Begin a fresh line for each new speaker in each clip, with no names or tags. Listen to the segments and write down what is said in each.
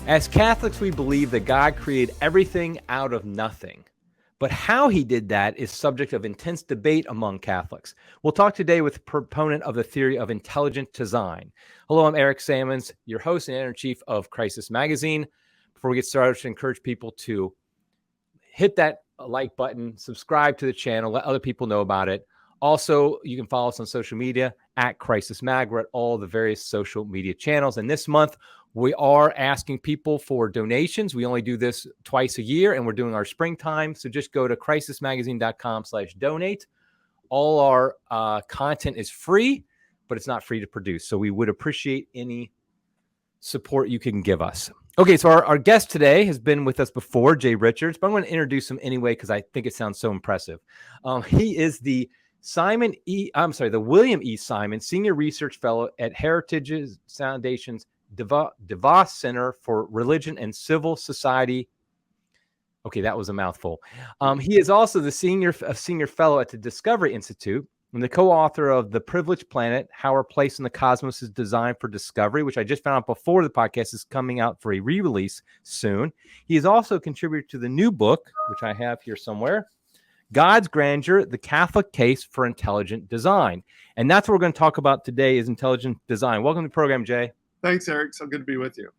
As Catholics, we believe that God created everything out of nothing. But how he did that is subject of intense debate among Catholics. We'll talk today with a proponent of the theory of intelligent design. Hello, I'm Eric Sammons, your host and editor-in-chief of Crisis Magazine. Before we get started, I should encourage people to hit that like button, subscribe to the channel, let other people know about it. Also, you can follow us on social media at Crisis Mag. We're at all the various social media channels. And this month, we are asking people for donations. We only do this twice a year, and we're doing our springtime. So just go to crisismagazine.com/donate. All our content is free, but it's not free to produce. So we would appreciate any support you can give us. Okay, so our guest today has been with us before, Jay Richards, but I'm going to introduce him anyway because I think it sounds so impressive. He is the William E. Simon Senior Research Fellow at Heritage Foundation's DeVos Center for Religion and Civil Society. Okay, that was a mouthful. He is also the senior fellow at the Discovery Institute and the co-author of The Privileged Planet, How Our Place in the Cosmos is Designed for Discovery, which I just found out before the podcast is coming out for a re-release soon. He is also a contributor to the new book, which I have here somewhere, God's Grandeur, The Catholic Case for Intelligent Design. And that's what we're going to talk about today is intelligent design. Welcome to the program, Jay.
Thanks, Eric. So good to be with you.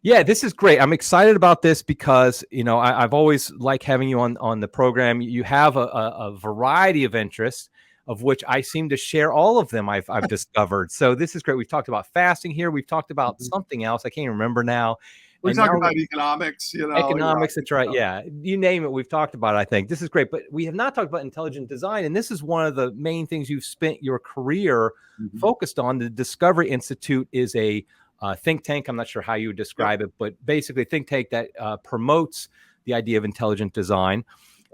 Yeah, this is great. I'm excited about this because, I've always liked having you on the program. You have a variety of interests, of which I seem to share all of them I've discovered. So this is great. We've talked about fasting here. We've talked about something else. I can't remember now.
We talk about economics,
Economics, that's right. Yeah. You name it, we've talked about it, I think. This is great. But we have not talked about intelligent design. And this is one of the main things you've spent your career focused on. The Discovery Institute is a think tank. I'm not sure how you would describe it, but basically a think tank that promotes the idea of intelligent design.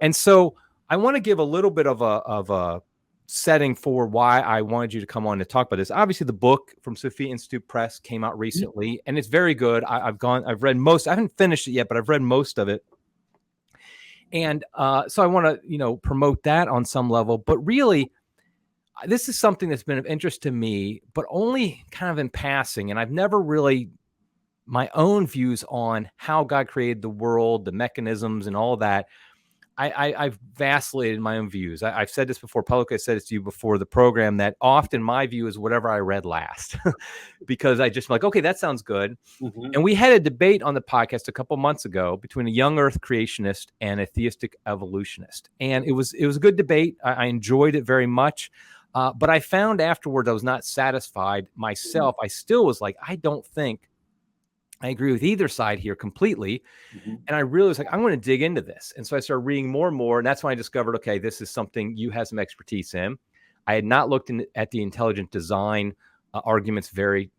And so I want to give a little bit of a setting for why I wanted you to come on to talk about this. Obviously, the book from Sophia Institute Press came out recently, and it's very good. I've read most. I haven't finished it yet, but I've read most of it. And so I want to, promote that on some level. But really, this is something that's been of interest to me, but only kind of in passing. And I've never really my own views on how God created the world, the mechanisms, and all that. I've vacillated in my own views. I've said this before publicly. I said this to you before the program that often my view is whatever I read last because I just like, okay, that sounds good. And we had a debate on the podcast a couple months ago between a young earth creationist and a theistic evolutionist. And it was a good debate. I enjoyed it very much. But I found afterwards I was not satisfied myself. I still was like, I don't think I agree with either side here completely. And I really was like, I'm going to dig into this. And so I started reading more and more. And that's when I discovered, okay, this is something you have some expertise in. I had not looked at the intelligent design arguments very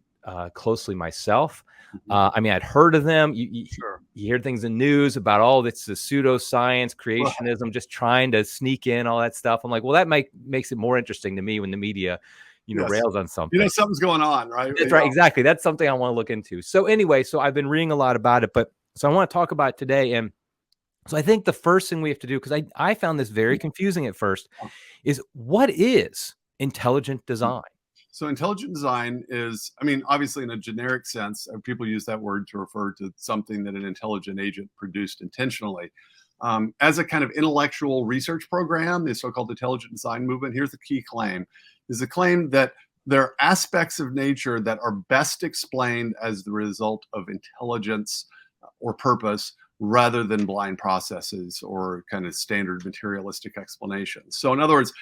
closely myself. I'd heard of them. You hear things in news about all this the pseudoscience, creationism, just trying to sneak in all that stuff. I'm like, well, that makes it more interesting to me when the media rails on something.
Something's going on, right?
That's right. Exactly. That's something I want to look into. So anyway, so I've been reading a lot about it, so I want to talk about it today. And so I think the first thing we have to do, because I found this very confusing at first, is what is intelligent design?
So intelligent design is, obviously in a generic sense, people use that word to refer to something that an intelligent agent produced intentionally. As a kind of intellectual research program, the so-called intelligent design movement, here's the key claim, is the claim that there are aspects of nature that are best explained as the result of intelligence or purpose rather than blind processes or kind of standard materialistic explanations. So in other words,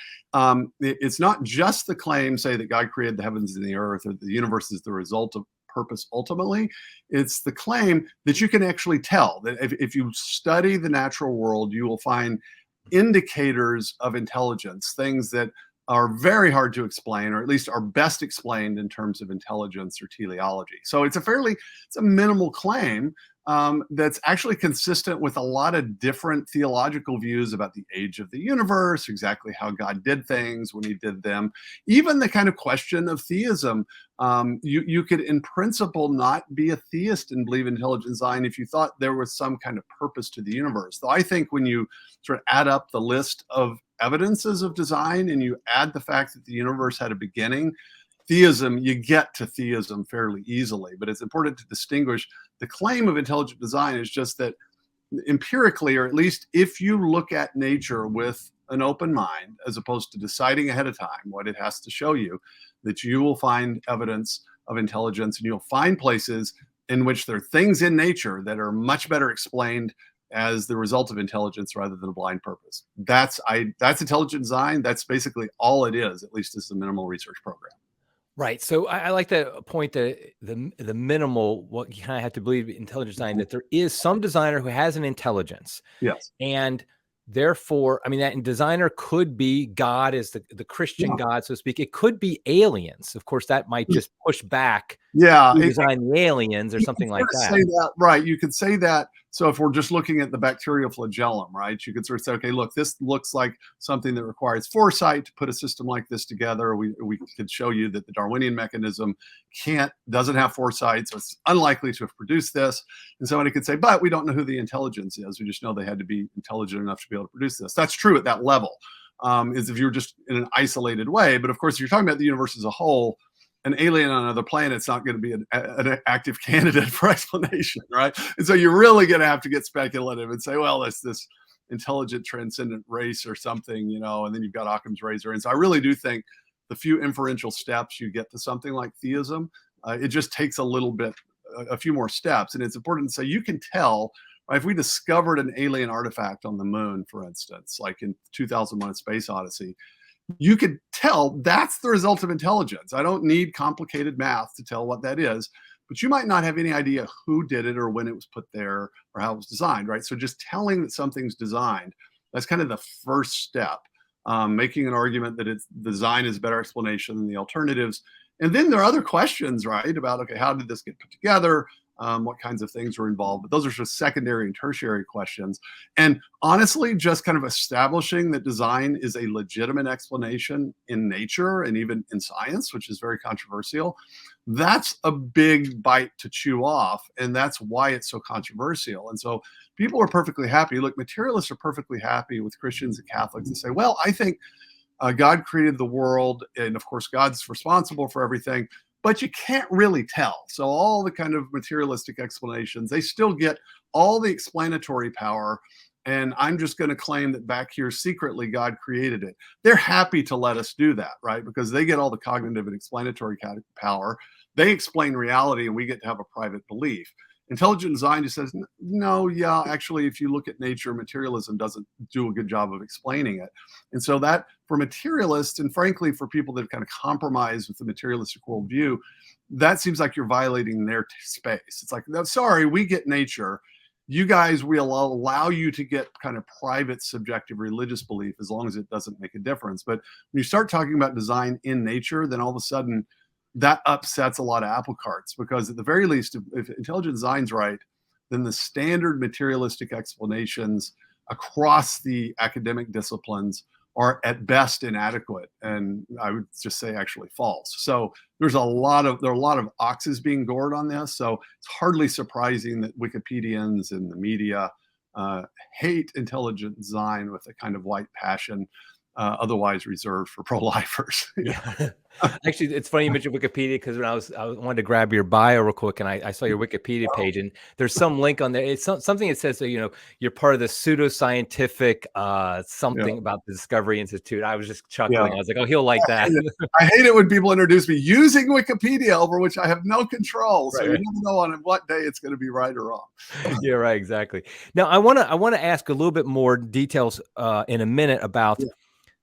it's not just the claim, say, that God created the heavens and the earth or the universe is the result of purpose ultimately. It's the claim that you can actually tell that if you study the natural world, you will find indicators of intelligence, things that are very hard to explain, or at least are best explained in terms of intelligence or teleology. So it's a minimal claim that's actually consistent with a lot of different theological views about the age of the universe, exactly how God did things when he did them. Even the kind of question of theism, you could in principle not be a theist and believe in intelligent design if you thought there was some kind of purpose to the universe. Though I think when you sort of add up the list of evidences of design and you add the fact that the universe had a beginning, theism, you get to theism fairly easily. But it's important to distinguish the claim of intelligent design is just that empirically, or at least if you look at nature with an open mind, as opposed to deciding ahead of time what it has to show you, that you will find evidence of intelligence, and you'll find places in which there are things in nature that are much better explained as the result of intelligence rather than a blind purpose. That's intelligent design. That's basically all it is, at least as a minimal research program.
Right. So I like that point that the minimal, what you kind of have to believe in intelligent design, that there is some designer who has an intelligence.
Yes.
And therefore, I mean, that designer could be God as the Christian God, so to speak. It could be aliens. Of course, that might just push back.
Yeah.
Design the aliens or something like that.
Say that. Right. You could say that. So if we're just looking at the bacterial flagellum, right, you could sort of say, okay, look, this looks like something that requires foresight to put a system like this together. We could show you that the Darwinian mechanism doesn't have foresight, so it's unlikely to have produced this. And somebody could say, but we don't know who the intelligence is. We just know they had to be intelligent enough to be able to produce this. That's true at that level, is if you're just in an isolated way. But of course, if you're talking about the universe as a whole, an alien on another planet's not going to be an active candidate for explanation, right? And so you're really going to have to get speculative and say, well, it's this intelligent transcendent race or something, and then you've got Occam's razor. And so I really do think the few inferential steps you get to something like theism, it just takes a few more steps. And it's important to say you can tell, right, if we discovered an alien artifact on the moon, for instance, like in 2001: A Space Odyssey, you could tell that's the result of intelligence. I don't need complicated math to tell what that is, but you might not have any idea who did it or when it was put there or how it was designed, right? So just telling that something's designed, that's kind of the first step. Making an argument that its design is a better explanation than the alternatives. And then there are other questions, right, about, okay, how did this get put together? What kinds of things were involved? But those are just secondary and tertiary questions. And honestly, just kind of establishing that design is a legitimate explanation in nature and even in science, which is very controversial, that's a big bite to chew off. And that's why it's so controversial. And so people are perfectly happy. Look, materialists are perfectly happy with Christians and Catholics and say, well, I think God created the world, and of course, God's responsible for everything. But you can't really tell. So all the kind of materialistic explanations, they still get all the explanatory power. And I'm just going to claim that back here secretly God created it. They're happy to let us do that, right? Because they get all the cognitive and explanatory power. They explain reality, and we get to have a private belief. Intelligent design just says, no, yeah, actually, if you look at nature, materialism doesn't do a good job of explaining it. And so that, for materialists, and frankly, for people that have kind of compromised with the materialistic worldview, that seems like you're violating their space. It's like, no, sorry, we get nature. You guys, we'll allow you to get kind of private, subjective religious belief as long as it doesn't make a difference. But when you start talking about design in nature, then all of a sudden, that upsets a lot of apple carts, because at the very least, if intelligent design's right, then the standard materialistic explanations across the academic disciplines are at best inadequate, and I would just say actually false. So there are a lot of oxes being gored on this. So it's hardly surprising that Wikipedians and the media hate intelligent design with a kind of white passion, otherwise reserved for pro-lifers.
Yeah. Actually, it's funny you mentioned Wikipedia, because when I wanted to grab your bio real quick, and I saw your Wikipedia page, and there's some link on there. It's something that says that, you're part of the pseudoscientific something about the Discovery Institute. I was just chuckling. I was like, oh, he'll like that.
I hate it when people introduce me using Wikipedia, over which I have no control. So you never know on what day it's going to be right or wrong.
Yeah, right, exactly. Now I want to ask a little bit more details in a minute about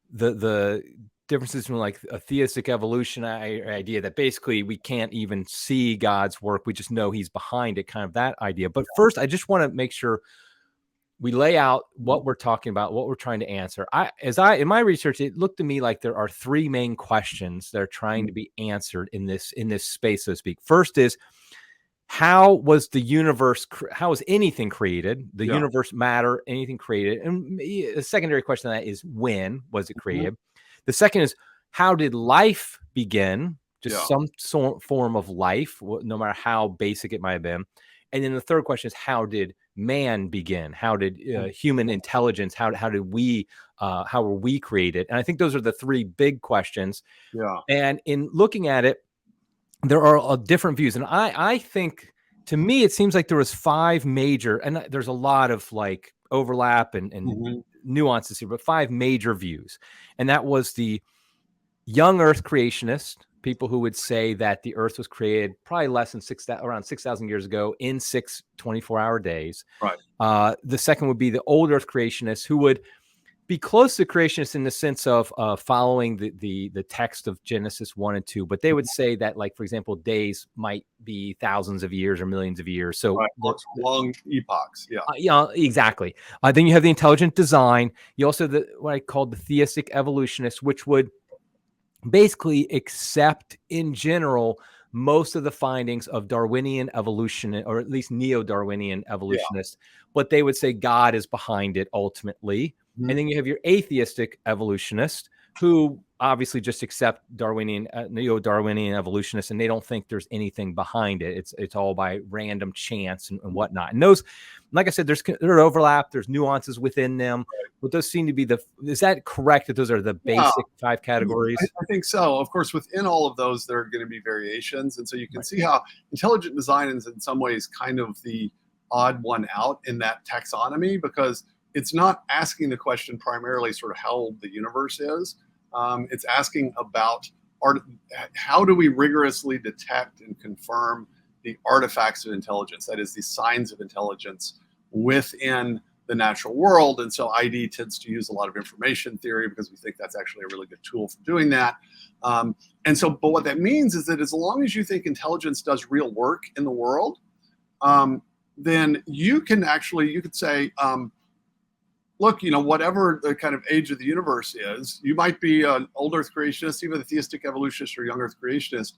the differences between like a theistic evolution idea that basically we can't even see God's work. We just know he's behind it, kind of that idea. But first, I just want to make sure we lay out what we're talking about, what we're trying to answer. In my research, it looked to me like there are three main questions that are trying to be answered in this space, so to speak. First is, how was anything created? The universe, matter, anything created? And a secondary question to that is, when was it created? The second is, how did life begin? Just some form of life, no matter how basic it might have been. And then the third question is, how did man begin? How did human intelligence, how were we created? And I think those are the three big questions.
Yeah.
And in looking at it, there are different views. And I think, to me, it seems like there was five major, and there's a lot of like overlap and nuances here, but five major views. And that was the young Earth creationist, people who would say that the Earth was created probably less than around 6,000 years ago in 6 24-hour days.
Right.
The second would be the old Earth creationists, who would be close to creationists in the sense of following the text of Genesis 1 and 2, but they would say that, like, for example, days might be thousands of years or millions of years. So
right. Long epochs. Yeah.
Yeah, exactly. Then you have the intelligent design. You also have what I called the theistic evolutionists, which would basically accept in general most of the findings of Darwinian evolution, or at least neo-Darwinian evolutionists, but they would say God is behind it ultimately. And then you have your atheistic evolutionist, who obviously just accept Darwinian, neo-Darwinian evolutionists, and they don't think there's anything behind it. It's all by random chance and whatnot. And those, like I said, there's overlap, there's nuances within them, but those seem to be is that correct, that those are the basic five categories?
I think so. Of course, within all of those, there are going to be variations. And so you can see how intelligent design is in some ways kind of the odd one out in that taxonomy, because it's not asking the question primarily sort of how old the universe is. It's asking about how do we rigorously detect and confirm the artifacts of intelligence, that is, the signs of intelligence within the natural world. And so ID tends to use a lot of information theory because we think that's actually a really good tool for doing that. But what that means is that as long as you think intelligence does real work in the world, then you could say, look, whatever the kind of age of the universe is, you might be an old Earth creationist, even a theistic evolutionist or young Earth creationist.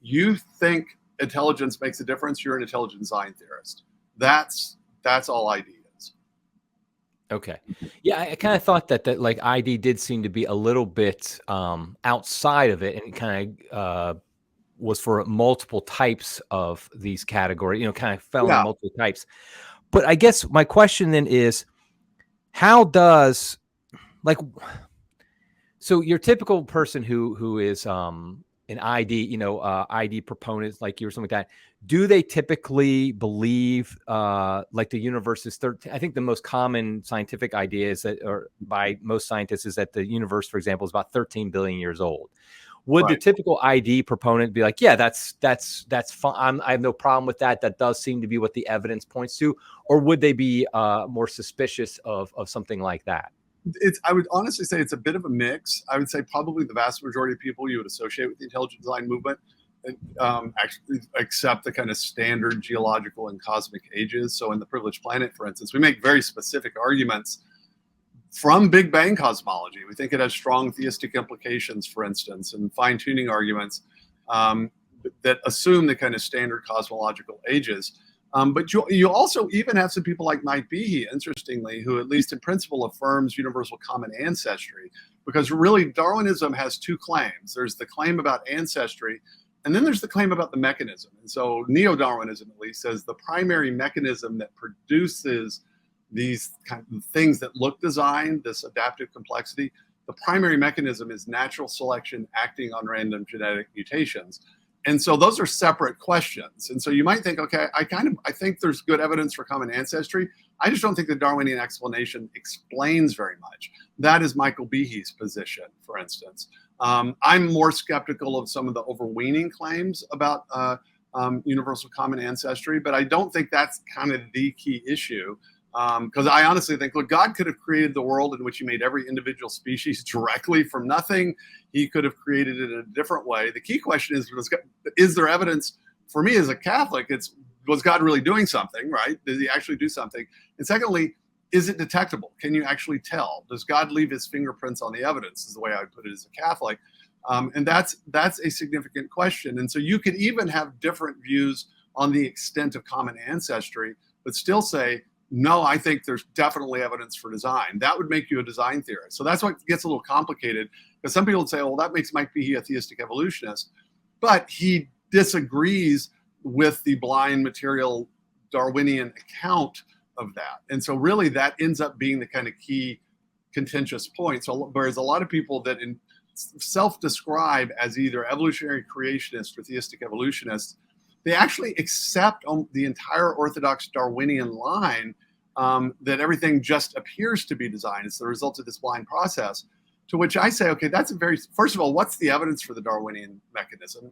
You think intelligence makes a difference, you're an intelligent design theorist. That's all ID is.
Okay. Yeah, I kind of thought that like ID did seem to be a little bit outside of it, and kind of was for multiple types of these categories, kind of fell into multiple types. But I guess my question then is, how does, like, so your typical person who is an ID, ID proponent like you or something like that, do they typically believe like the universe is 13? I think the most common scientific idea is that, or by most scientists, is that the universe, for example, is about 13 billion years old. Would the typical ID proponent be like, yeah, that's fine, I have no problem with that, that does seem to be what the evidence points to? Or would they be more suspicious of something like that?
I would honestly say it's a bit of a mix. I would say probably the vast majority of people you would associate with the intelligent design movement actually accept the kind of standard geological and cosmic ages. So in the Privileged Planet, for instance, we make very specific arguments from Big Bang cosmology. We think it has strong theistic implications, for instance, and fine-tuning arguments that assume the kind of standard cosmological ages. But you also even have some people like Mike Behe, interestingly, who at least in principle affirms universal common ancestry, because really Darwinism has two claims. There's the claim about ancestry, and then there's the claim about the mechanism. And so Neo-Darwinism at least says the primary mechanism that produces these kind of things that look designed, this adaptive complexity, the primary mechanism is natural selection acting on random genetic mutations. And so those are separate questions. And so you might think, okay, I think there's good evidence for common ancestry. I just don't think the Darwinian explanation explains very much. That is Michael Behe's position, for instance. I'm more skeptical of some of the overweening claims about universal common ancestry, but I don't think that's kind of the key issue. Because I honestly think, look, God could have created the world in which he made every individual species directly from nothing. He could have created it in a different way. The key question is there evidence? For me as a Catholic, was God really doing something, right? Did he actually do something? And secondly, is it detectable? Can you actually tell? Does God leave his fingerprints on the evidence, is the way I would put it as a Catholic. And that's a significant question. And so you could even have different views on the extent of common ancestry, but still say, no, I think there's definitely evidence for design. That would make you a design theorist. So that's what gets a little complicated, because some people would say, well, that makes Mike Behe a theistic evolutionist, but he disagrees with the blind material Darwinian account of that. And so really that ends up being the kind of key contentious point. So whereas a lot of people that self-describe as either evolutionary creationists or theistic evolutionists, they actually accept the entire orthodox Darwinian line, that everything just appears to be designed. It's the result of this blind process. To which I say, okay, that's first of all, what's the evidence for the Darwinian mechanism?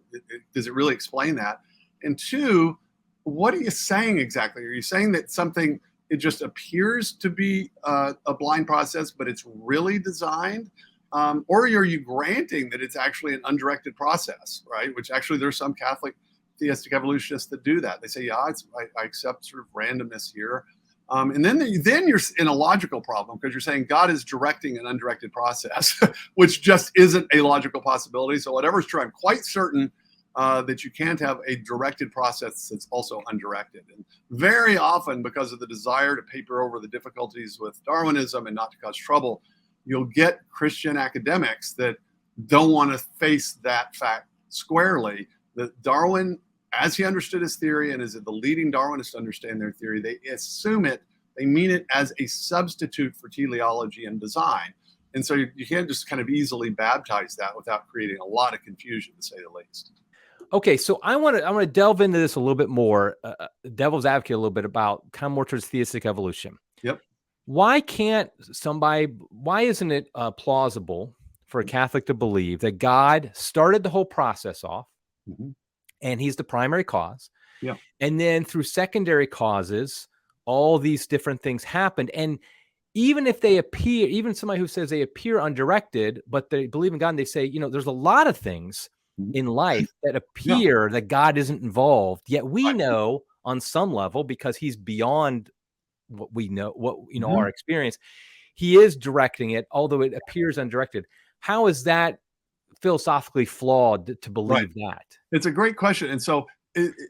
Does it really explain that? And two, what are you saying exactly? Are you saying that something, it just appears to be a blind process, but it's really designed? Or are you granting that it's actually an undirected process, right? Which actually there's some Catholic theistic evolutionists that do that. They say, yeah, I accept sort of randomness here. And then you're in a logical problem because you're saying God is directing an undirected process, which just isn't a logical possibility. So whatever's true, I'm quite certain that you can't have a directed process that's also undirected. And very often, because of the desire to paper over the difficulties with Darwinism and not to cause trouble, you'll get Christian academics that don't want to face that fact squarely, that Darwin, as he understood his theory and as the leading Darwinists understand their theory, they assume it, they mean it as a substitute for teleology and design. And so you can't just kind of easily baptize that without creating a lot of confusion, to say the least.
Okay, so I want to delve into this a little bit more, devil's advocate a little bit about kind of more towards theistic evolution.
Yep.
Why isn't it plausible for a Catholic to believe that God started the whole process off, and he's the primary cause.
Yeah.
And then through secondary causes, all these different things happened. And even if they appear, even somebody who says they appear undirected, but they believe in God, and they say, there's a lot of things in life that appear that God isn't involved, yet we know on some level, because he's beyond what we know, our experience, he is directing it, although it appears undirected. How is that philosophically flawed to believe that?
It's a great question. And so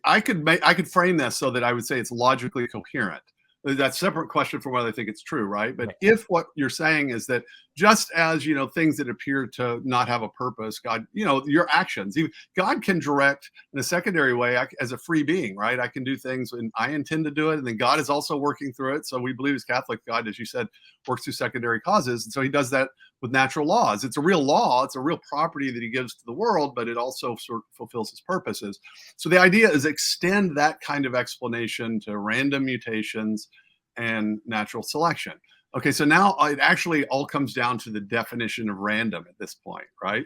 I could frame this so that I would say it's logically coherent. That's a separate question from whether I think it's true, right? But if what you're saying is that just as, things that appear to not have a purpose, God, your actions, God can direct in a secondary way as a free being, right? I can do things and I intend to do it. And then God is also working through it. So we believe as Catholic, God, as you said, works through secondary causes. And so he does that with natural laws. It's a real law. It's a real property that he gives to the world, but it also sort of fulfills his purposes. So the idea is extend that kind of explanation to random mutations and natural selection. Okay, so now it actually all comes down to the definition of random at this point, right?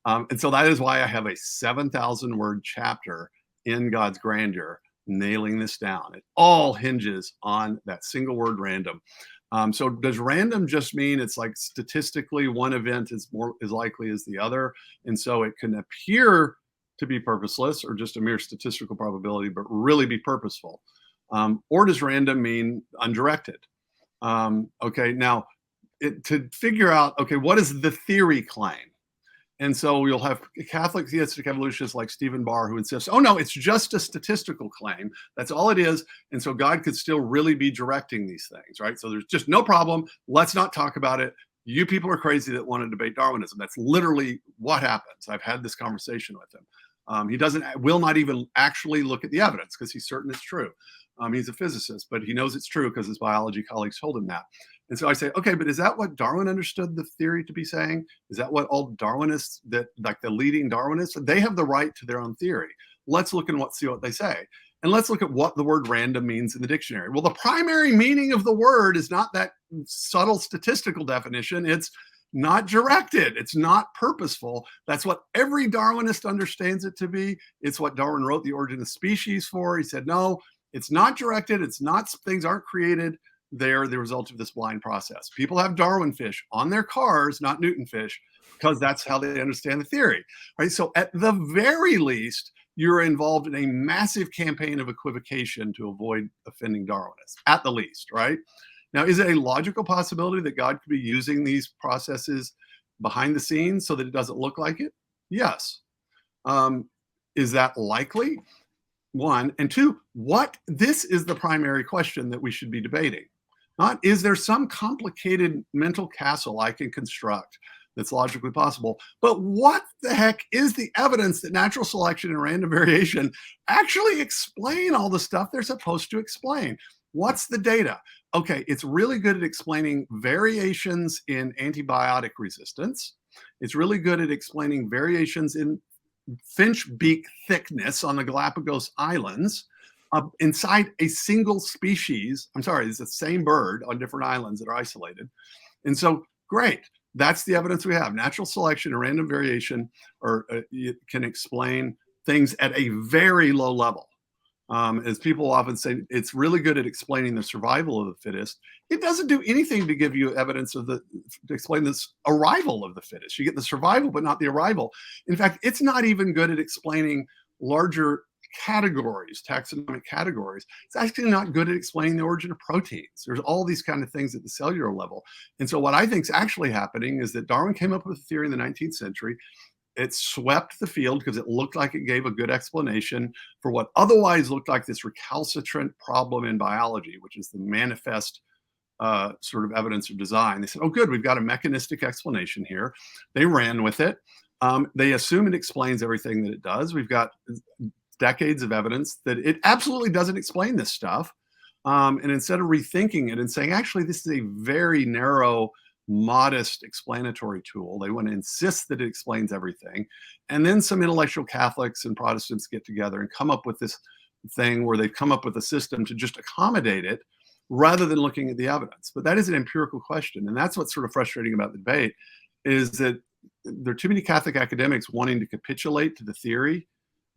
And so that is why I have a 7,000 word chapter in God's Grandeur nailing this down. It all hinges on that single word random. So does random just mean it's like statistically one event is likely as the other, and so it can appear to be purposeless or just a mere statistical probability, but really be purposeful? Or does random mean undirected? Okay, now to figure out, okay, what does the theory claim? And so you'll have Catholic theistic evolutionists like Stephen Barr who insists, oh no, it's just a statistical claim. That's all it is. And so God could still really be directing these things, right? So there's just no problem. Let's not talk about it. You people are crazy that want to debate Darwinism. That's literally what happens. I've had this conversation with him. He will not even actually look at the evidence because he's certain it's true. He's a physicist, but he knows it's true because his biology colleagues told him that. And so I say, okay, but is that what Darwin understood the theory to be saying? Is that what all Darwinists, that like the leading Darwinists, they have the right to their own theory. Let's look and see what they say. And let's look at what the word random means in the dictionary. Well, the primary meaning of the word is not that subtle statistical definition. It's not directed. It's not purposeful. That's what every Darwinist understands it to be. It's what Darwin wrote The Origin of Species for. He said, no, it's not directed. It's not, things aren't created. They're the result of this blind process. People have Darwin fish on their cars, not Newton fish, because that's how they understand the theory, right? So at the very least, you're involved in a massive campaign of equivocation to avoid offending Darwinists, at the least, right? Now, is it a logical possibility that God could be using these processes behind the scenes so that it doesn't look like it? Yes. Is that likely? One. And two, this is the primary question that we should be debating. Not, is there some complicated mental castle I can construct that's logically possible, but what the heck is the evidence that natural selection and random variation actually explain all the stuff they're supposed to explain? What's the data? Okay, it's really good at explaining variations in antibiotic resistance. It's really good at explaining variations in finch beak thickness on the Galapagos Islands inside a single species. I'm sorry, it's the same bird on different islands that are isolated. And so, great. That's the evidence we have. Natural selection and random variation can explain things at a very low level. As people often say, it's really good at explaining the survival of the fittest. It doesn't do anything to give you evidence to explain this arrival of the fittest. You get the survival, but not the arrival. In fact, it's not even good at explaining larger categories, taxonomic categories. It's actually not good at explaining the origin of proteins. There's all these kind of things at the cellular level. And so what I think is actually happening is that Darwin came up with a theory in the 19th century. It swept the field because it looked like it gave a good explanation for what otherwise looked like this recalcitrant problem in biology, which is the manifest sort of evidence of design. They said, oh, good, we've got a mechanistic explanation here. They ran with it. They assume it explains everything that it does. We've got decades of evidence that it absolutely doesn't explain this stuff. And instead of rethinking it and saying, actually, this is a very narrow, modest explanatory tool. They want to insist that it explains everything. And then some intellectual Catholics and Protestants get together and come up with this thing where they've come up with a system to just accommodate it rather than looking at the evidence. But that is an empirical question. And that's what's sort of frustrating about the debate, is that there are too many Catholic academics wanting to capitulate to the theory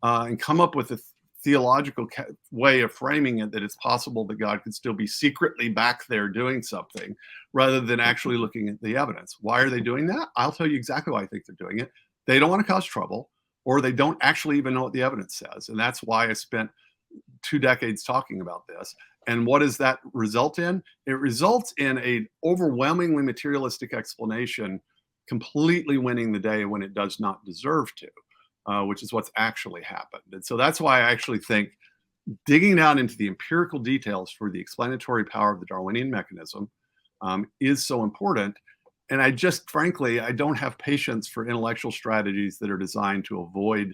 and come up with a theological way of framing it, that it's possible that God could still be secretly back there doing something, rather than actually looking at the evidence. Why are they doing that? I'll tell you exactly why I think they're doing it. They don't want to cause trouble, or they don't actually even know what the evidence says. And that's why I spent 2 decades talking about this. And what does that result in? It results in an overwhelmingly materialistic explanation completely winning the day when it does not deserve to. Which is what's actually happened. And so that's why I actually think digging down into the empirical details for the explanatory power of the Darwinian mechanism is so important. And I just, frankly, I don't have patience for intellectual strategies that are designed to avoid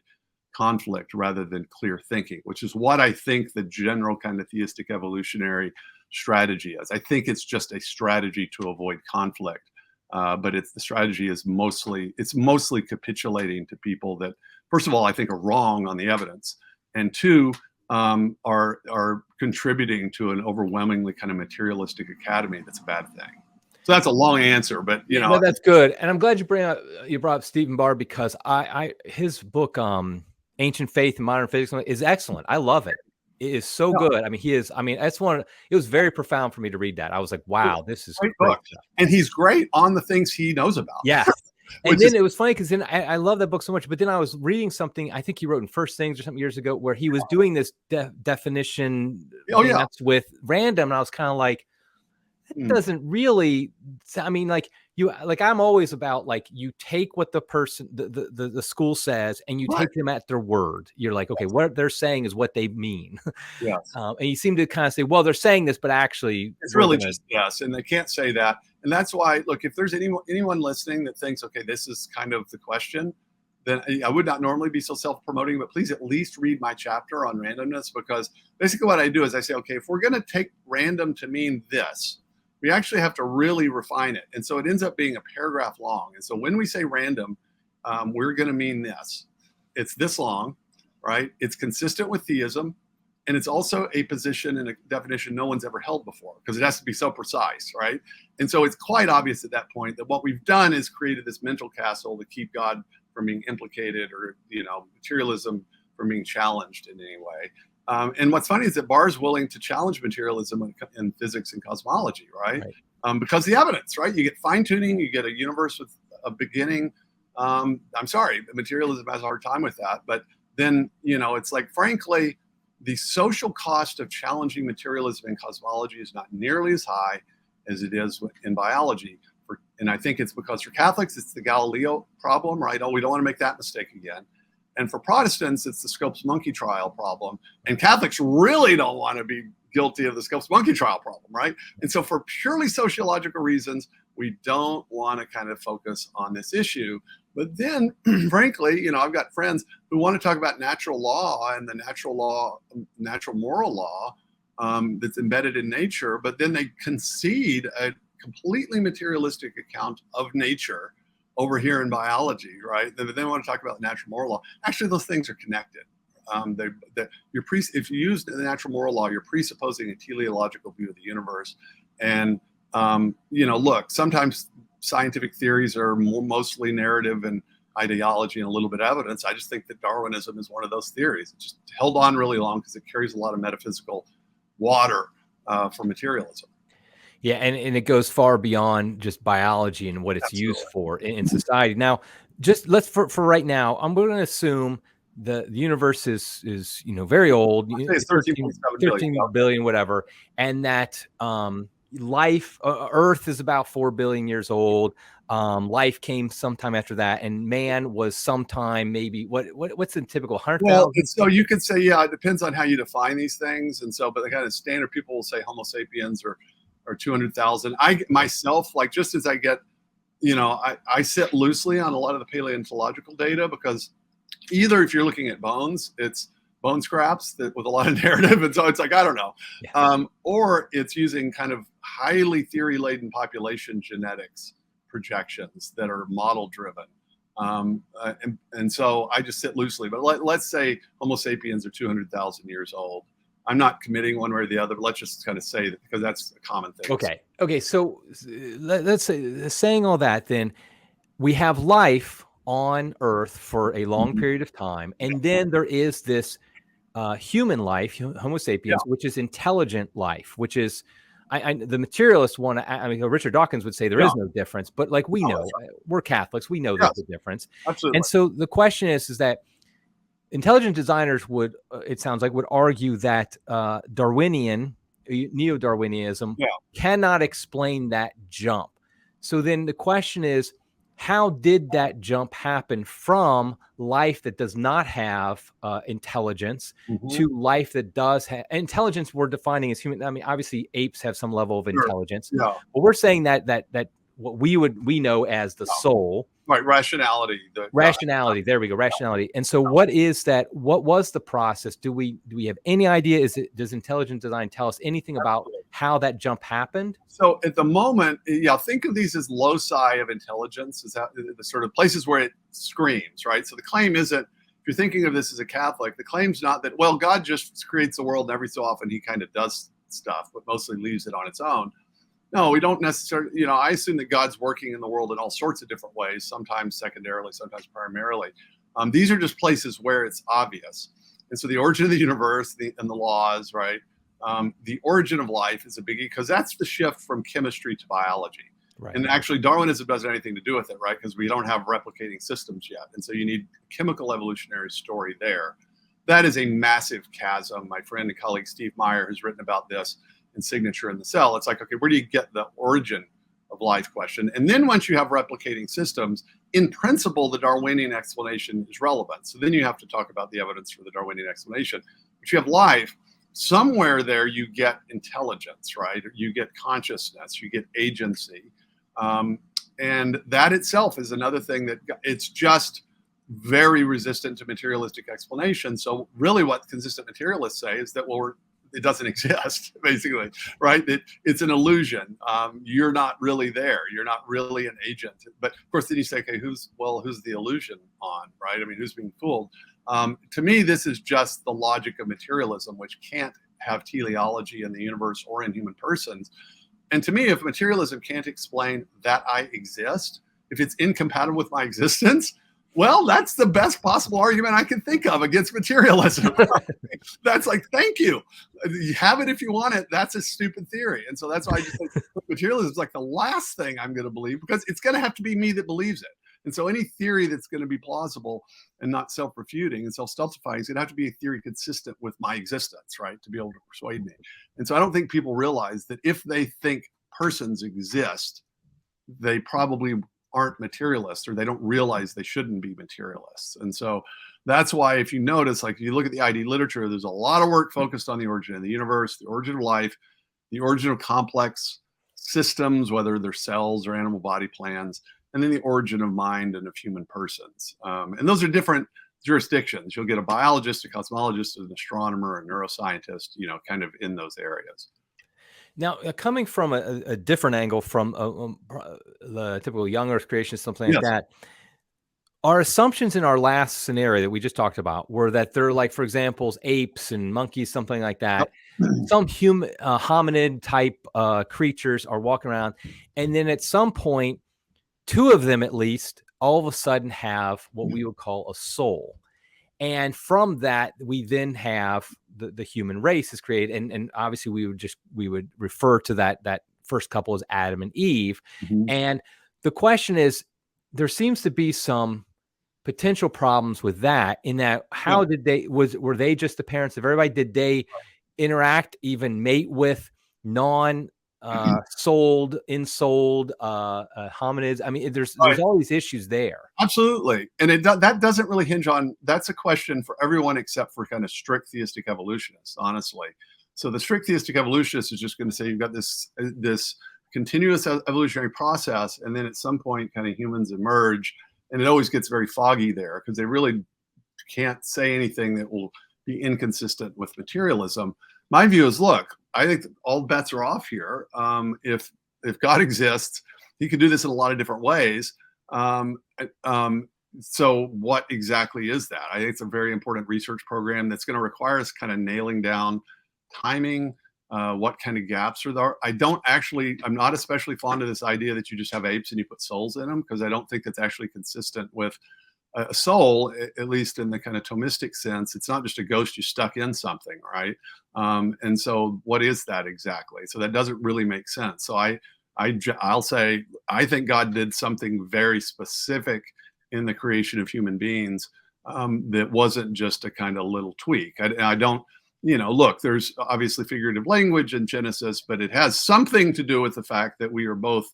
conflict rather than clear thinking, which is what I think the general kind of theistic evolutionary strategy is. I think it's just a strategy to avoid conflict. But the strategy is mostly capitulating to people that, first of all, I think are wrong on the evidence, and two, are contributing to an overwhelmingly kind of materialistic academy that's a bad thing. So that's a long answer, but you know,
no, that's good. And I'm glad you brought up Stephen Barr, because his book, Ancient Faith and Modern Physics, is excellent. I love it. It is so good. I mean, it was very profound for me to read that. I was like, wow, this is great
book. And he's great on the things he knows about.
Yeah. And then it was funny because then I love that book so much. But then I was reading something I think he wrote in First Things or something years ago, where he was doing this definition that's with random. And I was kind of like, it doesn't really, I mean, I'm always about, like, you take what the person, the school says, and you take them at their word. You're like, okay, what they're saying is what they mean.
Yes.
And you seem to kind of say, well, they're saying this, but actually
it's really just yes. And they can't say that. And that's why, look, if there's anyone listening that thinks, okay, this is kind of the question, then I would not normally be so self-promoting, but please at least read my chapter on randomness, because basically what I do is I say, okay, if we're going to take random to mean this, we actually have to really refine it. And so it ends up being a paragraph long. And so when we say random, we're going to mean this. It's this long, right? It's consistent with theism. And it's also a position and a definition no one's ever held before, because it has to be so precise, right? And so it's quite obvious at that point that what we've done is created this mental castle to keep God from being implicated, or, materialism from being challenged in any way. And what's funny is that Barr is willing to challenge materialism in physics and cosmology, right? Because the evidence, right? You get fine tuning, you get a universe with a beginning. I'm sorry, materialism has a hard time with that. But then, it's like, frankly, the social cost of challenging materialism in cosmology is not nearly as high as it is in biology. And I think it's because for Catholics, it's the Galileo problem, right? Oh, we don't want to make that mistake again. And for Protestants, it's the Scopes monkey trial problem. And Catholics really don't want to be guilty of the Scopes monkey trial problem, right? And so for purely sociological reasons, we don't want to kind of focus on this issue. But then, frankly, I've got friends who want to talk about natural law and the natural moral law that's embedded in nature, but then they concede a completely materialistic account of nature over here in biology, right? They want to talk about natural moral law. Actually, those things are connected. If you use the natural moral law, you're presupposing a teleological view of the universe. And, look, sometimes scientific theories are mostly narrative and ideology and a little bit of evidence. I just think that Darwinism is one of those theories. It's just held on really long because it carries a lot of metaphysical water for materialism.
Yeah, and it goes far beyond just biology and what it's
Absolutely.
used for in society. Now, just let's for right now, I'm going to assume the universe is very old,
It's
13 billion, whatever, and that life, Earth is about 4 billion years old. Life came sometime after that, and man was sometime maybe what's the typical 100,000?
Well, so you could say, yeah, it depends on how you define these things, and so, but the kind of standard people will say Homo sapiens or 200,000. I myself, like, just as I get, I sit loosely on a lot of the paleontological data, because either if you're looking at bones, it's bone scraps with a lot of narrative, and so it's like, I don't know, or it's using kind of highly theory-laden population genetics projections that are model driven. And so I just sit loosely, but let's say Homo sapiens are 200,000 years old. I'm not committing one way or the other, but let's just kind of say that, because that's a common thing.
Okay. So let's say, saying all that, then we have life on Earth for a long period of time, and then there is this human life, Homo sapiens, which is intelligent life, which is the materialist one. I mean, Richard Dawkins would say there is no difference, but like we know, we're Catholics, we know there's a difference.
Absolutely.
And so the question is that intelligent designers would, it sounds like, would argue that neo-Darwinism cannot explain that jump. So then the question is, how did that jump happen from life that does not have intelligence to life that does have intelligence? We're defining as human. I mean, obviously apes have some level of intelligence, but we're saying that what we know as the soul.
Right, rationality.
Rationality. There we go. Rationality. And so, what is that? What was the process? Do we have any idea? Does intelligent design tell us anything about how that jump happened?
So, at the moment, think of these as loci of intelligence, is the sort of places where it screams, right? So the claim isn't, if you're thinking of this as a Catholic, the claim's not that, well, God just creates the world and every so often he kind of does stuff, but mostly leaves it on its own. No, we don't necessarily, I assume that God's working in the world in all sorts of different ways, sometimes secondarily, sometimes primarily. These are just places where it's obvious. And so the origin of the universe and the laws, right? The origin of life is a biggie, because that's the shift from chemistry to biology. Right. And actually, Darwinism doesn't have anything to do with it, right? Because we don't have replicating systems yet. And so you need a chemical evolutionary story there. That is a massive chasm. My friend and colleague Steve Meyer has written about this in Signature in the Cell. It's like, okay, where do you get the origin of life question? And then once you have replicating systems, in principle, the Darwinian explanation is relevant. So then you have to talk about the evidence for the Darwinian explanation. If you have life, somewhere there you get intelligence, right? You get consciousness, you get agency. And that itself is another thing that it's just very resistant to materialistic explanation. So really what consistent materialists say is that, well, it doesn't exist, basically, right? It's an illusion. You're not really there. You're not really an agent. But of course, then you say, okay, who's the illusion on, right? I mean, who's being fooled? To me, this is just the logic of materialism, which can't have teleology in the universe or in human persons. And to me, if materialism can't explain that I exist, if it's incompatible with my existence, well, that's the best possible argument I can think of against materialism. That's like, thank you. You have it if you want it. That's a stupid theory. And so that's why I just think materialism is like the last thing I'm going to believe, because it's going to have to be me that believes it. And so any theory that's going to be plausible and not self-refuting and self-stultifying is going to have to be a theory consistent with my existence, right, to be able to persuade me. And so I don't think people realize that if they think persons exist, they probably aren't materialists, or they don't realize they shouldn't be materialists. And so that's why, if you notice, like you look at the ID literature, there's a lot of work focused on the origin of the universe, the origin of life, the origin of complex systems, whether they're cells or animal body plans, and then the origin of mind and of human persons. And those are different jurisdictions. You'll get a biologist, a cosmologist, an astronomer, a neuroscientist, kind of in those areas.
Now, coming from a different angle from the typical young Earth creation, something like
Yes.
that, our assumptions in our last scenario that we just talked about were that they're like, for example, apes and monkeys, something like that. Some human hominid type creatures are walking around, and then at some point, two of them at least all of a sudden have what we would call a soul. And from that, we then have the human race is created. And obviously we would refer to that first couple as Adam and Eve.
Mm-hmm.
And the question is, there seems to be some potential problems with that, in that how did were they just the parents of everybody? Did they interact, even mate with insouled hominids? I mean, there's all these issues there.
Absolutely. And that doesn't really hinge on, that's a question for everyone except for kind of strict theistic evolutionists, honestly. So the strict theistic evolutionist is just going to say you've got this continuous evolutionary process, and then at some point kind of humans emerge, and it always gets very foggy there because they really can't say anything that will be inconsistent with materialism. My view is, look, I think all bets are off here. If God exists, he could do this in a lot of different ways. So what exactly is that? I think it's a very important research program that's going to require us kind of nailing down timing, what kind of gaps are there. I'm not especially fond of this idea that you just have apes and you put souls in them, because I don't think that's actually consistent with a soul, at least in the kind of Thomistic sense. It's not just a ghost you stuck in something, right? And so what is that exactly? So that doesn't really make sense. So I'll say, I think God did something very specific in the creation of human beings that wasn't just a kind of little tweak. I don't, look, there's obviously figurative language in Genesis, but it has something to do with the fact that we are both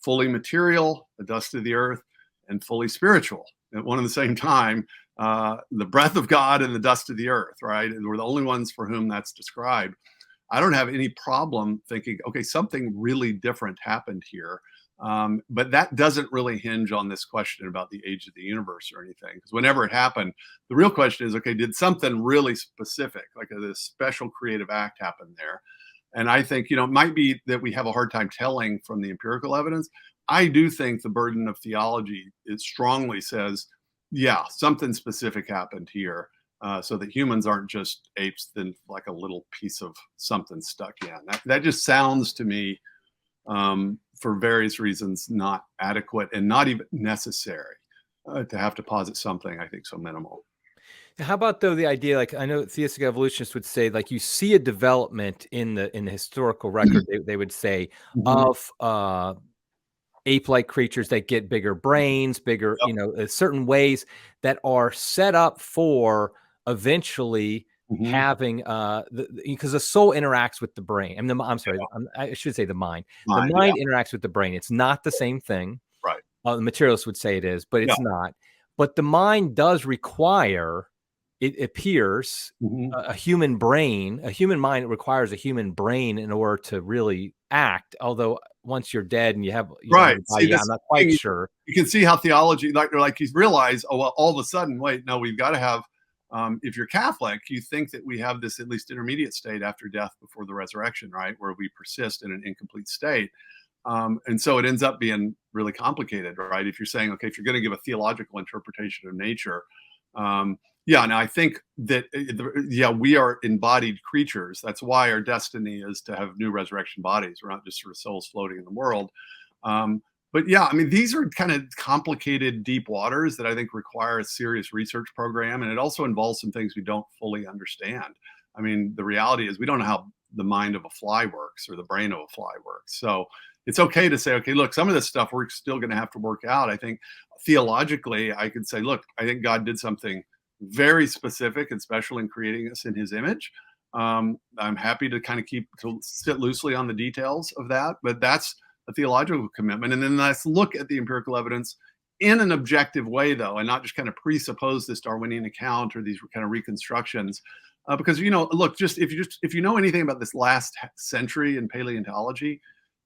fully material, the dust of the earth, and fully spiritual at one and the same time, the breath of God and the dust of the earth, right? And we're the only ones for whom that's described. I don't have any problem thinking, okay, something really different happened here. But that doesn't really hinge on this question about the age of the universe or anything, because whenever it happened, the real question is, okay, did something really specific, like this special creative act happen there? And I think, it might be that we have a hard time telling from the empirical evidence. I do think the burden of theology, it strongly says, yeah, something specific happened here. So that humans aren't just apes, then like a little piece of something stuck in. That just sounds to me, for various reasons, not adequate and not even necessary to have to posit something, I think, so minimal.
How about, though, the idea, like, I know theistic evolutionists would say, like, you see a development in the historical record, they would say, of ape-like creatures that get bigger brains, bigger, certain ways that are set up for eventually having because the soul interacts with the brain. I should say the mind. The mind interacts with the brain. It's not the same thing.
Right.
The materialists would say it is, but it's not. But the mind does require, it appears, a human brain. A human mind requires a human brain in order to really act. Although once you're dead and you have
right,
body, I'm not quite sure.
You can see how theology, like you realize, oh, well, all of a sudden, wait, no, we've got to have. If you're Catholic, you think that we have this at least intermediate state after death before the resurrection, right, where we persist in an incomplete state. And so it ends up being really complicated, right? If you're saying, okay, if you're going to give a theological interpretation of nature, and I think that, we are embodied creatures. That's why our destiny is to have new resurrection bodies. We're not just sort of souls floating in the world. But these are kind of complicated, deep waters that I think require a serious research program. And it also involves some things we don't fully understand. I mean, the reality is we don't know how the mind of a fly works or the brain of a fly works. So it's okay to say, okay, look, some of this stuff we're still going to have to work out. I think theologically, I could say, look, I think God did something very specific and special in creating us in his image. I'm happy to kind of sit loosely on the details of that, but that's a theological commitment. And then let's look at the empirical evidence in an objective way, though, and not just kind of presuppose this Darwinian account or these kind of reconstructions. Because, look, if you know anything about this last century in paleontology,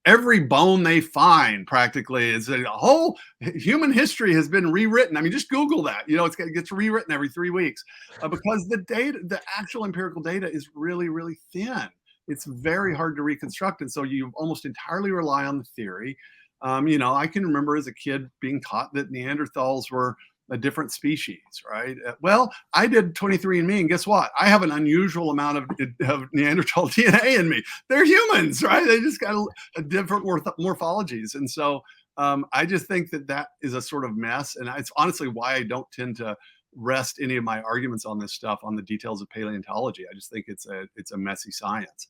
every bone they find practically is a whole human history has been rewritten. I mean, just Google that. It gets rewritten every 3 weeks because the actual empirical data is really, really thin. It's very hard to reconstruct. And so you almost entirely rely on the theory. I can remember as a kid being taught that Neanderthals were a different species, right? Well, I did 23andMe, and guess what? I have an unusual amount of Neanderthal DNA in me. They're humans, right? They just got a different morphologies. And so I just think that is a sort of mess. And it's honestly why I don't tend to rest any of my arguments on this stuff on the details of paleontology. I just think it's a messy science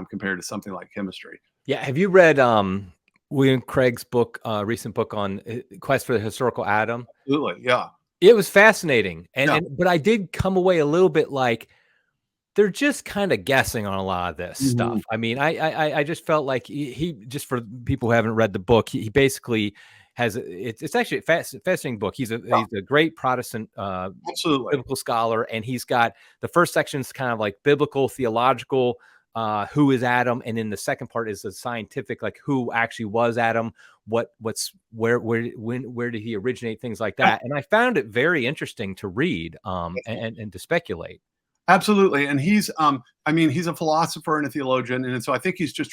compared to something like chemistry.
Yeah. Have you read William Craig's book, recent book on Quest for the Historical Atom?
Absolutely, yeah.
It was fascinating, but I did come away a little bit like they're just kind of guessing on a lot of this stuff. I mean, I just felt like he just, for people who haven't read the book, he basically has it's actually a fascinating book. He's a great Protestant biblical scholar, and he's got the first section's kind of like biblical, theological. Who is Adam, and then the second part is the scientific, like who actually was Adam, where did he originate, things like that. And I found it very interesting to read and to speculate.
Absolutely. And he's he's a philosopher and a theologian, and so I think he's just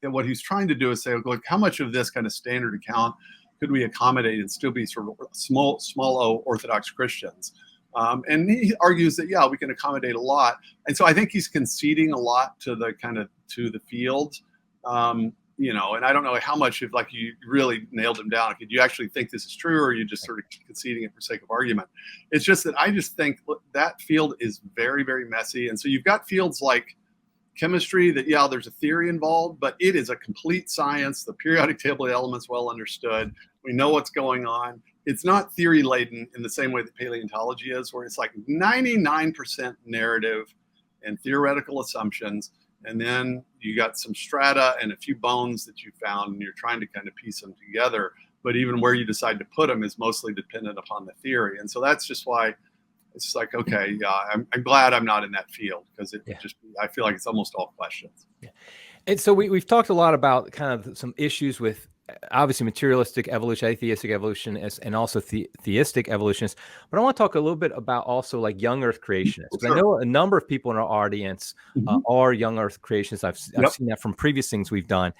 what he's trying to do is say, look, how much of this kind of standard account could we accommodate and still be sort of small O Orthodox Christians? And he argues that, yeah, we can accommodate a lot. And so I think he's conceding a lot to the field, and I don't know how much if like you really nailed him down. Did you actually think this is true, or are you just sort of conceding it for sake of argument? It's just that I just think that field is very, very messy. And so you've got fields like chemistry that, yeah, there's a theory involved, but it is a complete science. The periodic table of elements well understood. We know what's going on. It's not theory laden in the same way that paleontology is, where it's like 99% narrative and theoretical assumptions. And then you got some strata and a few bones that you found, and you're trying to kind of piece them together. But even where you decide to put them is mostly dependent upon the theory. And so that's just why it's like, okay, yeah, I'm glad I'm not in that field, because I feel like it's almost all questions.
Yeah. And so we've talked a lot about kind of some issues with obviously materialistic evolution, atheistic evolutionists, and also theistic evolutionists. But I want to talk a little bit about also like young Earth creationists. Because I know a number of people in our audience are young Earth creationists. I've seen that from previous things we've done.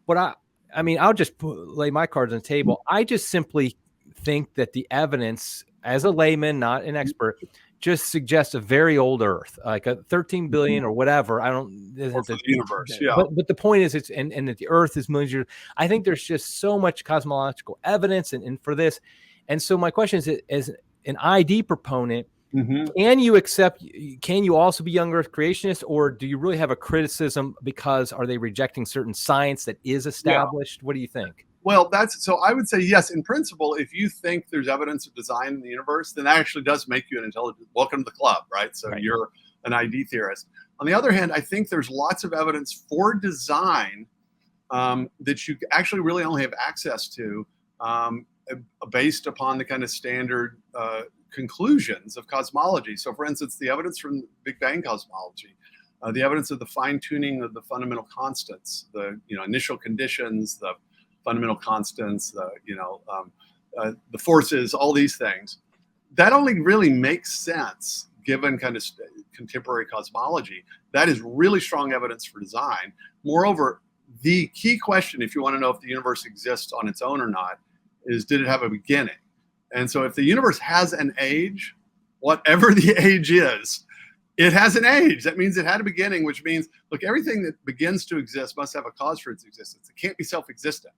But I mean, I'll just lay my cards on the table. I just simply think that the evidence, as a layman, not an expert, just suggests a very old Earth, like a 13 billion or whatever. I don't.
Or for the universe, yeah.
But the point is, and that the Earth is millions of years. I think there's just so much cosmological evidence, and for this, and so my question is, as an ID proponent, can you accept? Can you also be young Earth creationist, or do you really have a criticism because are they rejecting certain science that is established? Yeah. What do you think?
Well, so I would say yes, in principle, if you think there's evidence of design in the universe, then that actually does make you an intelligent. Welcome to the club, right? So you're an ID theorist. On the other hand, I think there's lots of evidence for design that you actually really only have access to based upon the kind of standard conclusions of cosmology. So for instance, the evidence from Big Bang cosmology, the evidence of the fine tuning of the fundamental constants, the initial conditions, the fundamental constants, the forces, all these things, that only really makes sense given kind of contemporary cosmology. That is really strong evidence for design. Moreover, the key question, if you want to know if the universe exists on its own or not, is did it have a beginning? And so if the universe has an age, whatever the age is, it has an age. That means it had a beginning, which means, look, everything that begins to exist must have a cause for its existence. It can't be self-existent.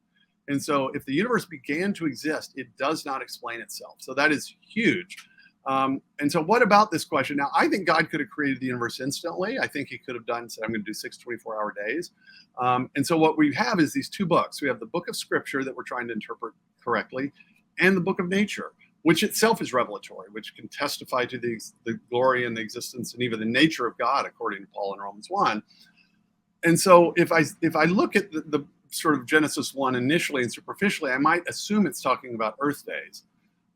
And so if the universe began to exist, it does not explain itself. So that is huge. And so what about this question? Now, I think God could have created the universe instantly. I think he could have said, I'm going to do 6 24-hour days. And so what we have is these two books. We have the book of scripture that we're trying to interpret correctly, and the book of nature, which itself is revelatory, which can testify to the glory and the existence and even the nature of God, according to Paul in Romans 1. And so if I look at the sort of Genesis 1 initially and superficially, I might assume it's talking about Earth days.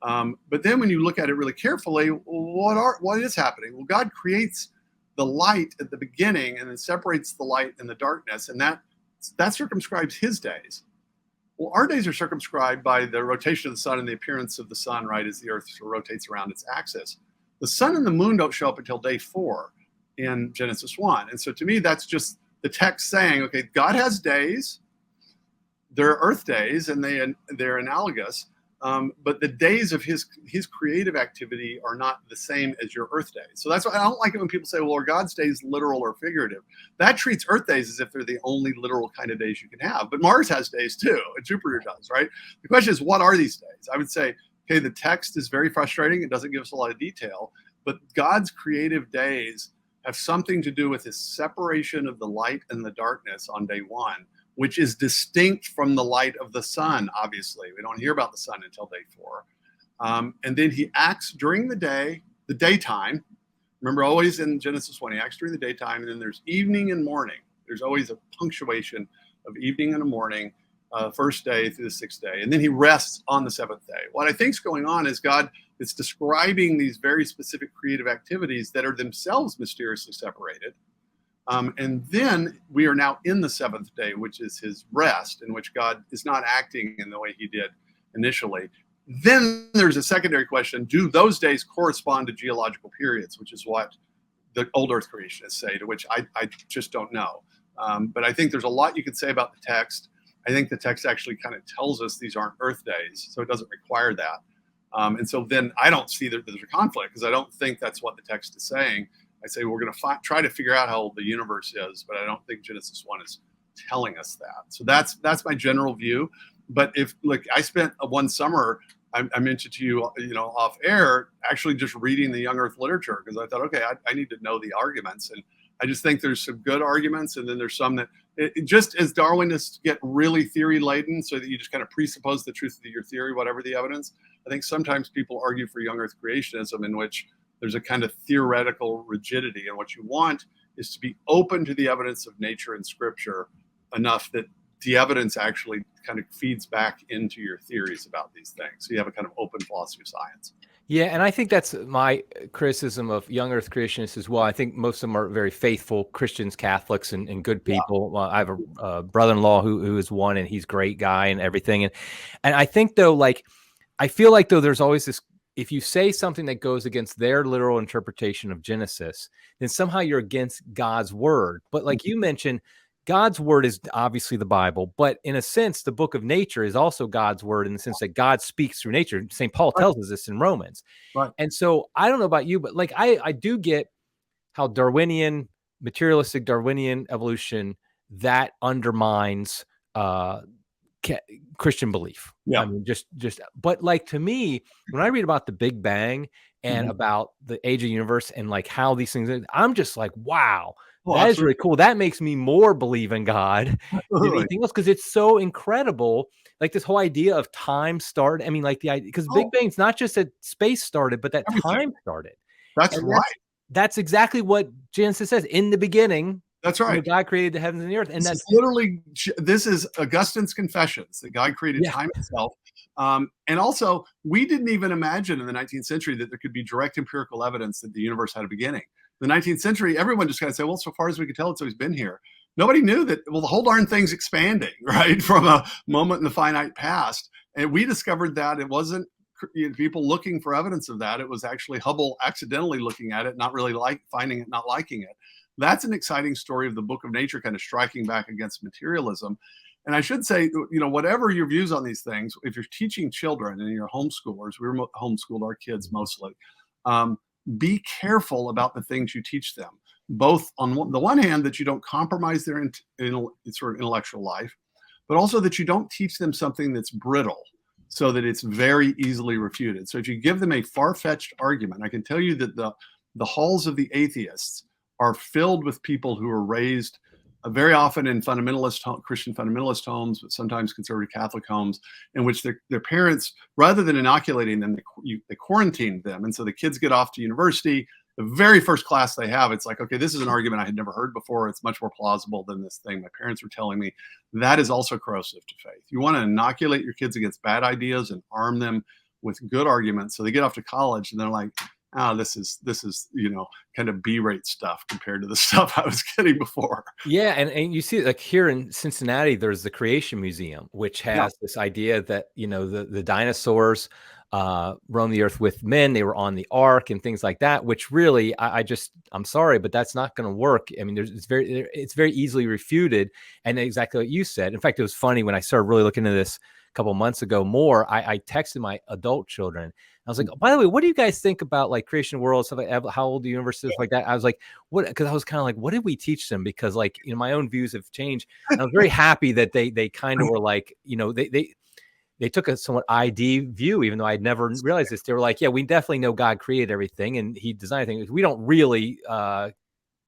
But then when you look at it really carefully, what is happening? Well, God creates the light at the beginning and then separates the light and the darkness. And that that circumscribes his days. Well, our days are circumscribed by the rotation of the sun and the appearance of the sun, right, as the earth rotates around its axis. The sun and the moon don't show up until day 4 in Genesis 1. And so to me, that's just the text saying, okay, God has days, they're earth days, and they're analogous. But the days of his creative activity are not the same as your earth days. So that's why I don't like it when people say, well, are God's days literal or figurative? That treats earth days as if they're the only literal kind of days you can have. But Mars has days too, and Jupiter does, right? The question is, what are these days? I would say, okay, the text is very frustrating. It doesn't give us a lot of detail, but God's creative days have something to do with his separation of the light and the darkness on day 1, which is distinct from the light of the sun, obviously. We don't hear about the sun until day 4. And then he acts during the day, the daytime. Remember, always in Genesis 1, he acts during the daytime, and then there's evening and morning. There's always a punctuation of evening and a morning, first day through the 6th day. And then he rests on the 7th day. What I think is going on is God is describing these very specific creative activities that are themselves mysteriously separated. And then we are now in the 7th day, which is his rest, in which God is not acting in the way he did initially. Then there's a secondary question: do those days correspond to geological periods, which is what the old Earth creationists say, to which I just don't know. But I think there's a lot you could say about the text. I think the text actually kind of tells us these aren't Earth days, so it doesn't require that. And so then I don't see that there's a conflict, because I don't think that's what the text is saying. I say we're going to try to figure out how old the universe is, but I don't think Genesis 1 is telling us that. So that's my general view. But if, like, I spent one summer, I mentioned to you, off air, actually just reading the young Earth literature, because I thought, okay, I need to know the arguments. And I just think there's some good arguments, and then there's some that, just as Darwinists get really theory laden, so that you just kind of presuppose the truth of your theory, whatever the evidence. I think sometimes people argue for young Earth creationism, in which there's a kind of theoretical rigidity, and what you want is to be open to the evidence of nature and scripture enough that the evidence actually kind of feeds back into your theories about these things. So you have a kind of open philosophy of science.
Yeah, and I think that's my criticism of young Earth creationists as well. I think most of them are very faithful Christians, Catholics, and good people. Yeah. I have a brother-in-law who is one, and he's a great guy and everything. And I think, though, I feel like, though, there's always this, if you say something that goes against their literal interpretation of Genesis, then somehow you're against God's word. But like you mentioned, God's word is obviously the Bible, but in a sense, the book of nature is also God's word, in the sense that God speaks through nature. St. Paul tells us this in Romans. Right. And so I don't know about you, but I do get how materialistic Darwinian evolution, that undermines Christian belief. Yeah. I mean, but to me, when I read about the Big Bang and about the age of the universe and how these things, I'm just like, wow. That is really cool. That makes me more believe in God than anything else, because it's so incredible. Like this whole idea of time started. I mean, the idea, because Big Bang's not just that space started, but that time started.
That's right.
That's exactly what Genesis says. In the beginning,
that's right,
God created the heavens and the earth. And
this is Augustine's Confessions, that God created time itself. And also, we didn't even imagine in the 19th century that there could be direct empirical evidence that the universe had a beginning. The 19th century, everyone just kind of said, well, so far as we could tell, it's always been here. Nobody knew that, well, the whole darn thing's expanding, right, from a moment in the finite past. And we discovered that it wasn't people looking for evidence of that. It was actually Hubble accidentally looking at it, not really finding it, not liking it. That's an exciting story of the book of nature kind of striking back against materialism. And I should say, whatever your views on these things, if you're teaching children and you're homeschoolers, we homeschooled our kids mostly, be careful about the things you teach them, both on the one hand, that you don't compromise their sort of intellectual life, but also that you don't teach them something that's brittle, so that it's very easily refuted. So if you give them a far-fetched argument, I can tell you that the halls of the atheists are filled with people who are raised very often in Christian fundamentalist homes, but sometimes conservative Catholic homes, in which their parents, rather than inoculating them, they quarantined them. And so the kids get off to university. The very first class they have, it's like, okay, this is an argument I had never heard before. It's much more plausible than this thing my parents were telling me. That is also corrosive to faith. You want to inoculate your kids against bad ideas and arm them with good arguments. So they get off to college and they're like, this is kind of B-rate stuff compared to the stuff I was getting before.
Yeah, and you see, like here in Cincinnati, there's the Creation Museum, which has this idea that the dinosaurs roamed the earth with men. They were on the ark and things like that. Which really, I'm sorry, but that's not going to work. I mean, it's very easily refuted. And exactly what you said. In fact, it was funny when I started really looking into this a couple of months ago. I texted my adult children. I was like, oh, by the way, what do you guys think about like creation world stuff, like how old the universe is, like that? I was like, what? Because I was kind of like, what did we teach them? Because like, my own views have changed. And I was very happy that they kind of were like, they took a somewhat ID view, even though I'd never realized this. They were like, yeah, we definitely know God created everything and he designed things. We don't really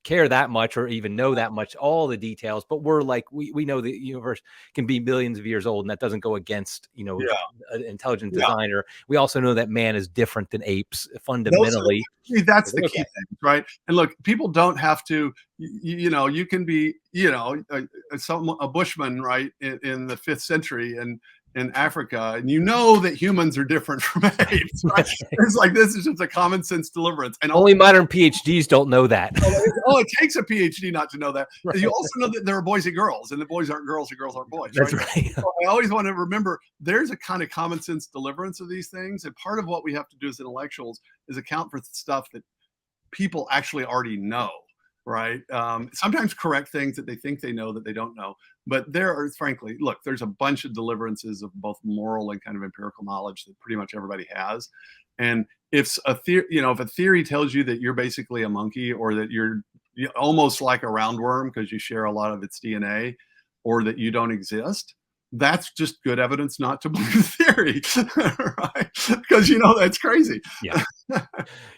care that much or even know that much, all the details, but we're like, we know the universe can be billions of years old, and that doesn't go against, an intelligent designer. We also know that man is different than apes fundamentally.
That's the key thing, right? And look, people don't have to, you can be, a bushman, right, in the 5th century and in Africa, and that humans are different from apes, right? It's like, this is just a common sense deliverance. And
only modern PhDs don't know that.
It takes a PhD not to know that. Right. You also know that there are boys and girls, and the boys aren't girls and girls aren't boys.
That's right.
So I always want to remember there's a kind of common sense deliverance of these things. And part of what we have to do as intellectuals is account for stuff that people actually already know. Right. Sometimes correct things that they think they know that they don't know. But there are, frankly, look, there's a bunch of deliverances of both moral and kind of empirical knowledge that pretty much everybody has. And if a theory tells you that you're basically a monkey, or that you're almost like a roundworm because you share a lot of its DNA, or that you don't exist, that's just good evidence not to believe the theory, right? Because that's crazy.
Yeah,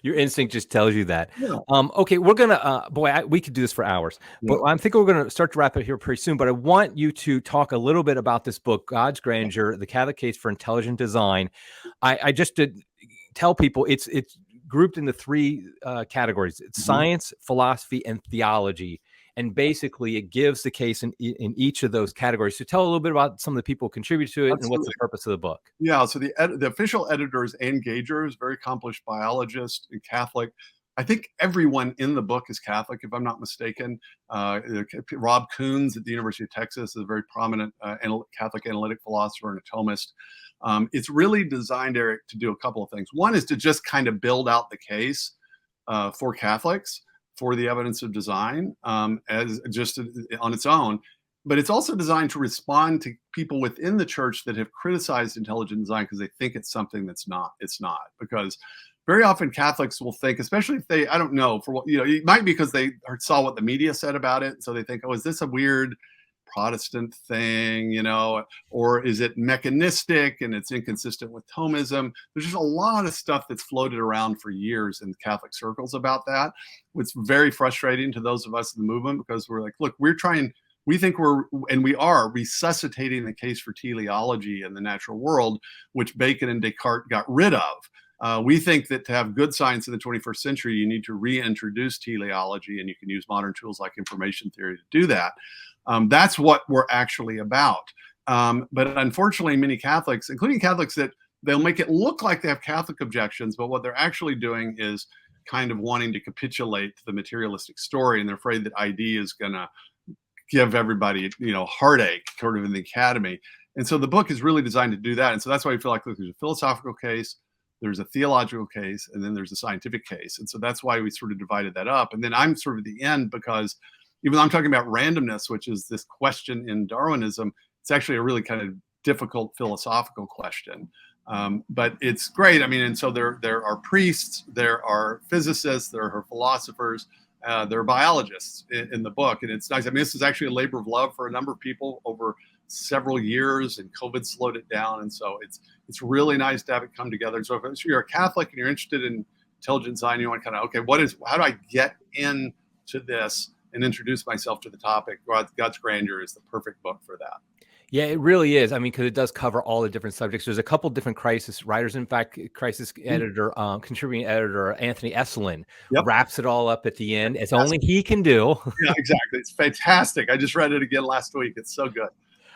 your instinct just tells you that.
Yeah.
Okay, we're gonna, we could do this for hours, but I'm thinking we're gonna start to wrap it here pretty soon. But I want you to talk a little bit about this book, God's Grandeur: The Catholic Case for Intelligent Design. I just did tell people it's grouped into 3 categories: it's science, philosophy, and theology. And basically, it gives the case in each of those categories. So tell a little bit about some of the people who contribute to it. Absolutely. And what's the purpose of the book.
Yeah, so the official editor is Ann Gager, is a very accomplished biologist and Catholic. I think everyone in the book is Catholic, if I'm not mistaken. Rob Coons at the University of Texas is a very prominent Catholic analytic philosopher and a Thomist. It's really designed, Eric, to do a couple of things. One is to just kind of build out the case for Catholics for the evidence of design as just on its own. But it's also designed to respond to people within the church that have criticized intelligent design because they think it's something that's not. It's not, because very often Catholics will think, especially if they, I don't know, for what, it might be because they saw what the media said about it. So they think, oh, is this a weird Protestant thing, or is it mechanistic and it's inconsistent with Thomism? There's just a lot of stuff that's floated around for years in Catholic circles about that. It's very frustrating to those of us in the movement, because we're like, look, we think we are resuscitating the case for teleology in the natural world, which Bacon and Descartes got rid of. We think that to have good science in the 21st century, you need to reintroduce teleology, and you can use modern tools like information theory to do that. That's what we're actually about. But unfortunately, many Catholics, including Catholics that they'll make it look like they have Catholic objections, but what they're actually doing is kind of wanting to capitulate to the materialistic story, and they're afraid that ID is going to give everybody, heartache sort of in the academy. And so the book is really designed to do that. And so that's why we feel like, look, there's a philosophical case, there's a theological case, and then there's a scientific case. And so that's why we sort of divided that up. And then I'm sort of at the end, because even though I'm talking about randomness, which is this question in Darwinism, it's actually a really kind of difficult philosophical question. But it's great. I mean, and so there are priests, there are physicists, there are philosophers, there are biologists in the book. And it's nice. I mean, this is actually a labor of love for a number of people over several years, and COVID slowed it down. And so it's really nice to have it come together. So if you're a Catholic and you're interested in intelligent design, you want to kind of, okay, how do I get into this and introduce myself to the topic? God's Grandeur is the perfect book for that.
Yeah, it really is. I mean, because it does cover all the different subjects. There's a couple different crisis writers. In fact, crisis editor, contributing editor Anthony Esselin wraps it all up at the end, as only he can do.
Yeah, exactly. It's fantastic. I just read it again last week. It's so good.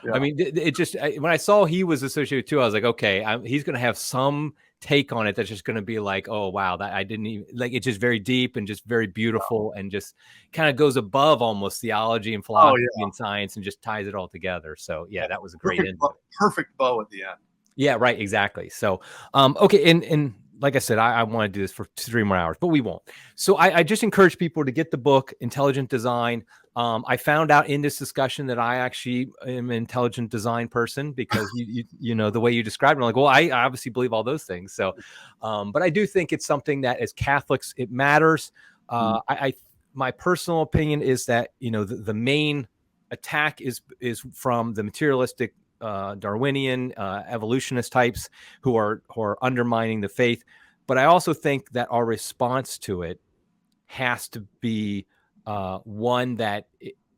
Yeah.
I mean, it just, when I saw he was associated too, I was like, okay, he's going to have some take on it that's just going to be like, oh wow, that I didn't even like. It's just very deep and just very beautiful and just kind of goes above almost theology and philosophy and science and just ties it all together. So yeah, that was a great end.
Perfect bow at the end.
Yeah, right, exactly. So okay, and like I said, I want to do this for 3 more hours, but we won't. So I just encourage people to get the book, Intelligent Design. I found out in this discussion that I actually am an intelligent design person because you know, the way you described it, I'm like, well, I obviously believe all those things. So, but I do think it's something that as Catholics, it matters. My personal opinion is that, you know, the main attack is from the materialistic Darwinian evolutionist types who are undermining the faith. But I also think that our response to it has to be one that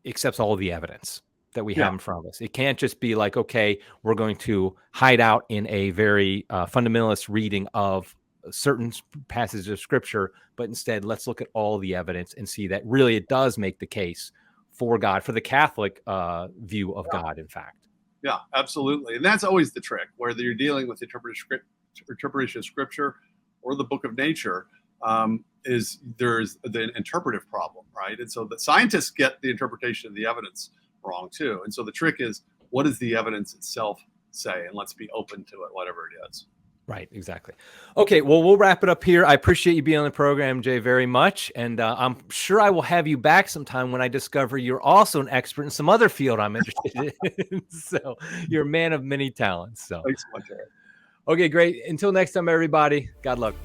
accepts all the evidence that we have in front of us. It can't just be like, okay, we're going to hide out in a very fundamentalist reading of certain passages of scripture, but instead let's look at all the evidence and see that really it does make the case for God, for the Catholic view of God, in fact.
Yeah, absolutely. And that's always the trick, whether you're dealing with interpretation of scripture or the book of nature, is there's the interpretive problem, right? And so the scientists get the interpretation of the evidence wrong too. And so the trick is, what does the evidence itself say? And let's be open to it, whatever it is.
Right, exactly. Okay, well, we'll wrap it up here. I appreciate you being on the program, Jay, very much. And I'm sure I will have you back sometime when I discover you're also an expert in some other field I'm interested in. So you're a man of many talents. So
thanks so much, Eric.
Okay, great. Until next time, everybody, God luck.